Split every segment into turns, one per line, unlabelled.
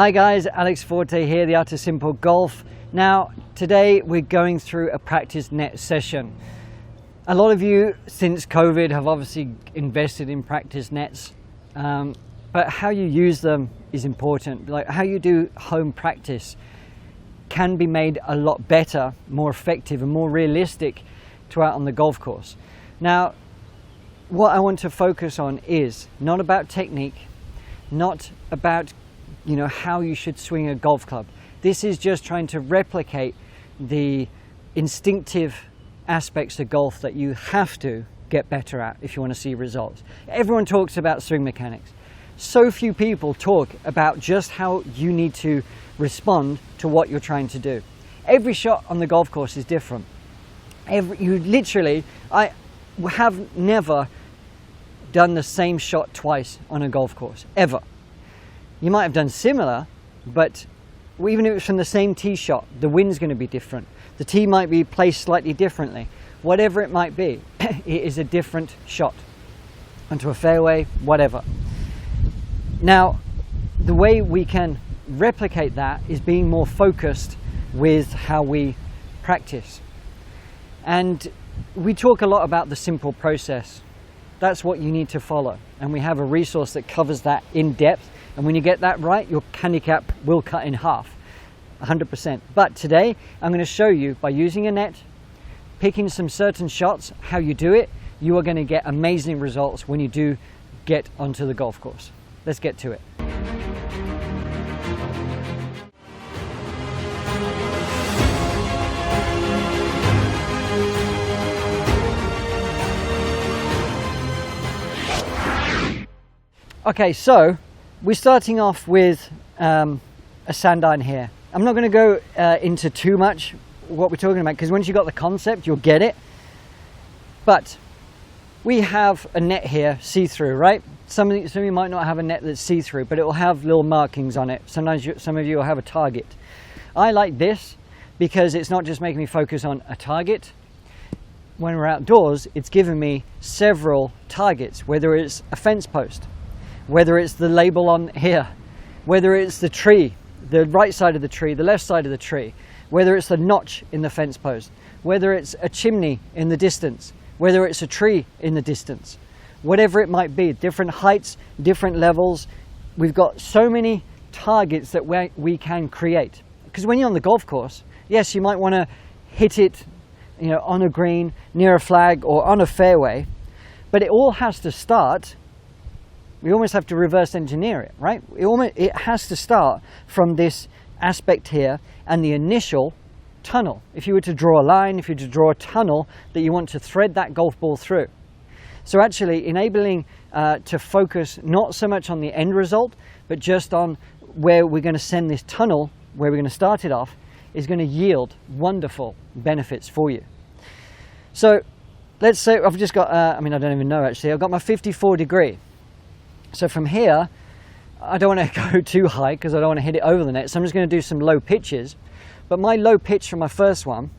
Hi guys, Alex Fortey here, The Art of Simple Golf. Now, today we're going through a practice net session. A lot of you, since COVID, have obviously invested in practice nets, but how you use them is important. Like how you do home practice can be made a lot better, more effective and more realistic to out on the golf course. Now, what I want to focus on is not about technique, not about how you should swing a golf club. This is just trying to replicate the instinctive aspects of golf that you have to get better at if you want to see results. Everyone talks about swing mechanics. So few people talk about just how you need to respond to what you're trying to do. Every shot on the golf course is different. I have never done the same shot twice on a golf course, ever. You might have done similar, but even if it's from the same tee shot, the wind's going to be different. The tee might be placed slightly differently. Whatever it might be, it is a different shot. Onto a fairway, whatever. Now, the way we can replicate that is being more focused with how we practice. And we talk a lot about the simple process. That's what you need to follow. And we have a resource that covers that in depth. And when you get that right, your handicap will cut in half, 100%. But today, I'm going to show you by using a net, picking some certain shots, how you do it. You are going to get amazing results when you do get onto the golf course. Let's get to it. Okay, so we're starting off with a sand iron here. I'm not going to go into too much what we're talking about because once you've got the concept, you'll get it. But we have a net here, see-through, right? Some of you might not have a net that's see-through, but it will have little markings on it. Sometimes some of you will have a target. I like this because it's not just making me focus on a target. When we're outdoors, it's giving me several targets, whether it's a fence post, whether it's the label on here, whether it's the tree, the right side of the tree, the left side of the tree, whether it's the notch in the fence post, whether it's a chimney in the distance, whether it's a tree in the distance, whatever it might be, different heights, different levels. We've got so many targets that we can create. Because when you're on the golf course, yes, you might want to hit it, on a green, near a flag or on a fairway, but it all has to start. We almost have to reverse engineer it, right? It has to start from this aspect here and the initial tunnel. If you were to draw a line, if you were to draw a tunnel that you want to thread that golf ball through. So actually enabling to focus not so much on the end result, but just on where we're going to send this tunnel, where we're going to start it off, is going to yield wonderful benefits for you. So let's say I've just got, I don't even know actually, I've got my 54 degree. So from here, I don't want to go too high because I don't want to hit it over the net. So I'm just going to do some low pitches. But my low pitch from my first one,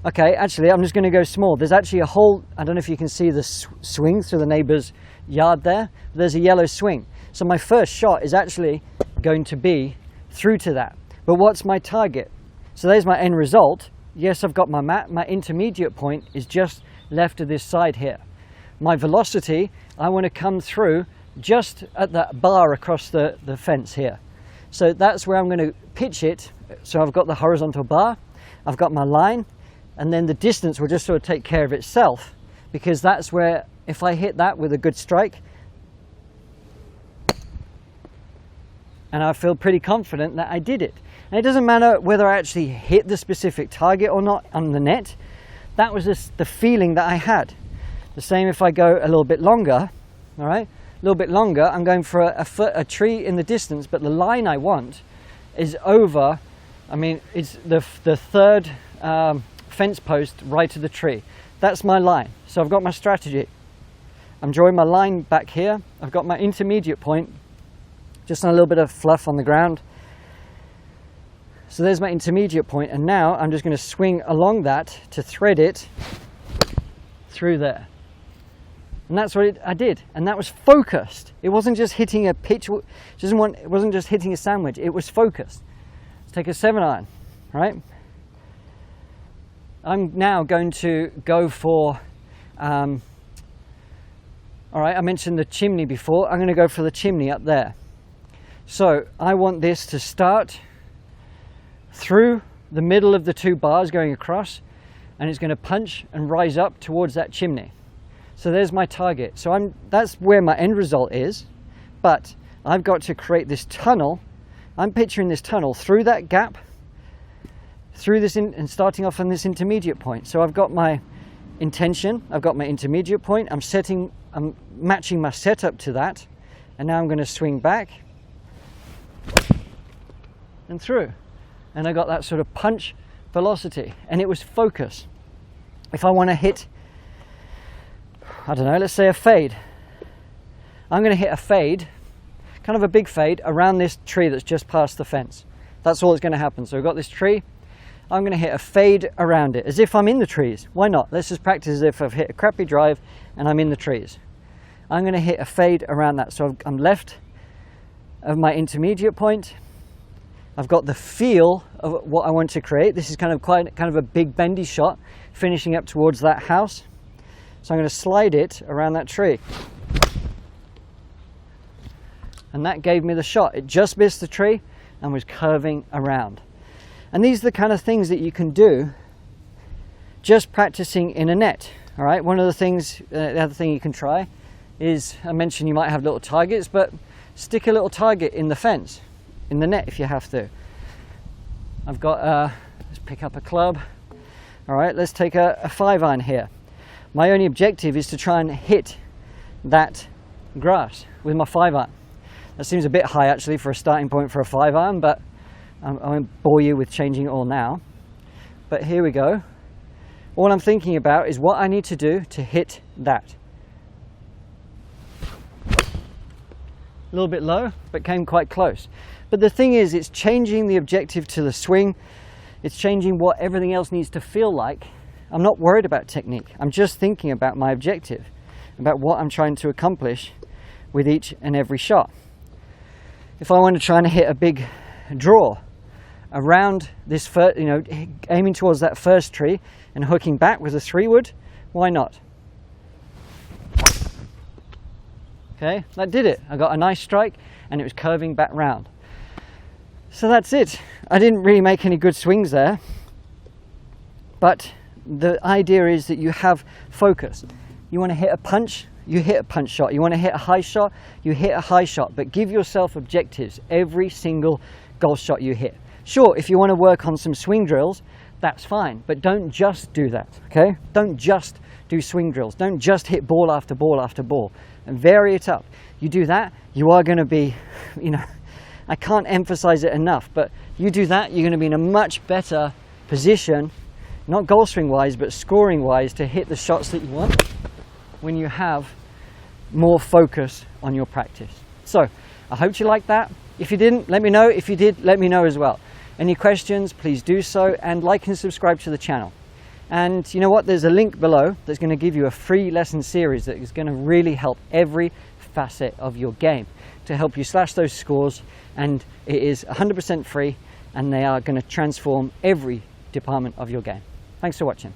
okay, actually I'm just going to go small. There's actually a hole, I don't know if you can see the swing through the neighbor's yard there. There's a yellow swing. So my first shot is actually going to be through to that. But what's my target? So there's my end result. Yes, I've got my mat. My intermediate point is just left of this side here. My velocity, I want to come through just at that bar across the fence here. So that's where I'm going to pitch it. So I've got the horizontal bar, I've got my line, and then the distance will just sort of take care of itself, because that's where, if I hit that with a good strike, and I feel pretty confident that I did it. And it doesn't matter whether I actually hit the specific target or not on the net. That was just the feeling that I had. The same if I go a little bit longer, all right? A little bit longer, I'm going for a tree in the distance, but the line I want is over, it's the third fence post right to the tree. That's my line. So I've got my strategy. I'm drawing my line back here. I've got my intermediate point, just on a little bit of fluff on the ground. So there's my intermediate point, and now I'm just going to swing along that to thread it through there. And that's what I did, and that was focused. It wasn't just hitting a pitch, it wasn't just hitting a sandwich, it was focused. Let's take a 7-iron, right? I'm now going to go for, all right, I mentioned the chimney before. I'm going to go for the chimney up there. So I want this to start through the middle of the 2 bars going across, and it's going to punch and rise up towards that chimney. So there's my target. So that's where my end result is, but I've got to create this tunnel. I'm picturing this tunnel through that gap, through this and starting off on this intermediate point. So I've got my intention, I've got my intermediate point, I'm matching my setup to that, and now I'm going to swing back and through. And I got that sort of punch velocity, and it was focus. If I want to hit, I don't know, let's say a fade. I'm going to hit a fade, kind of a big fade, around this tree that's just past the fence. That's all that's going to happen. So we've got this tree. I'm going to hit a fade around it, as if I'm in the trees. Why not? Let's just practice as if I've hit a crappy drive and I'm in the trees. I'm going to hit a fade around that. So I'm left of my intermediate point. I've got the feel of what I want to create. This is kind of a big bendy shot, finishing up towards that house. So I'm going to slide it around that tree. And that gave me the shot. It just missed the tree and was curving around. And these are the kind of things that you can do just practicing in a net. All right. One of the things, the other thing you can try is, I mentioned you might have little targets, but stick a little target in the fence, in the net if you have to. I've got, let's pick up a club. All right, let's take a 5-iron here. My only objective is to try and hit that grass with my 5-iron. That seems a bit high actually for a starting point for a 5-iron, but I won't bore you with changing it all now. But here we go. All I'm thinking about is what I need to do to hit that. A little bit low, but came quite close. But the thing is, it's changing the objective to the swing. It's changing what everything else needs to feel like. I'm not worried about technique. I'm just thinking about my objective, about what I'm trying to accomplish with each and every shot. If I want to try and hit a big draw around this first, aiming towards that first tree and hooking back with a 3-wood, why not? Okay, that did it. I got a nice strike and it was curving back round. So that's it. I didn't really make any good swings there, but the idea is that you have focus. You want to hit a punch, you hit a punch shot. You want to hit a high shot, you hit a high shot, but give yourself objectives every single golf shot you hit. Sure, if you want to work on some swing drills, that's fine, but don't just do that, okay? Don't just do swing drills. Don't just hit ball after ball after ball, and vary it up. You do that, you are going to be, I can't emphasize it enough, but you do that, you're going to be in a much better position, not golf swing wise, but scoring wise, to hit the shots that you want when you have more focus on your practice. So I hope you liked that. If you didn't, let me know. If you did, let me know as well. Any questions, please do so, and like and subscribe to the channel. And you know what, there's a link below that's going to give you a free lesson series that is going to really help every facet of your game to help you slash those scores, and it is 100% free, and they are going to transform every department of your game. Thanks for watching.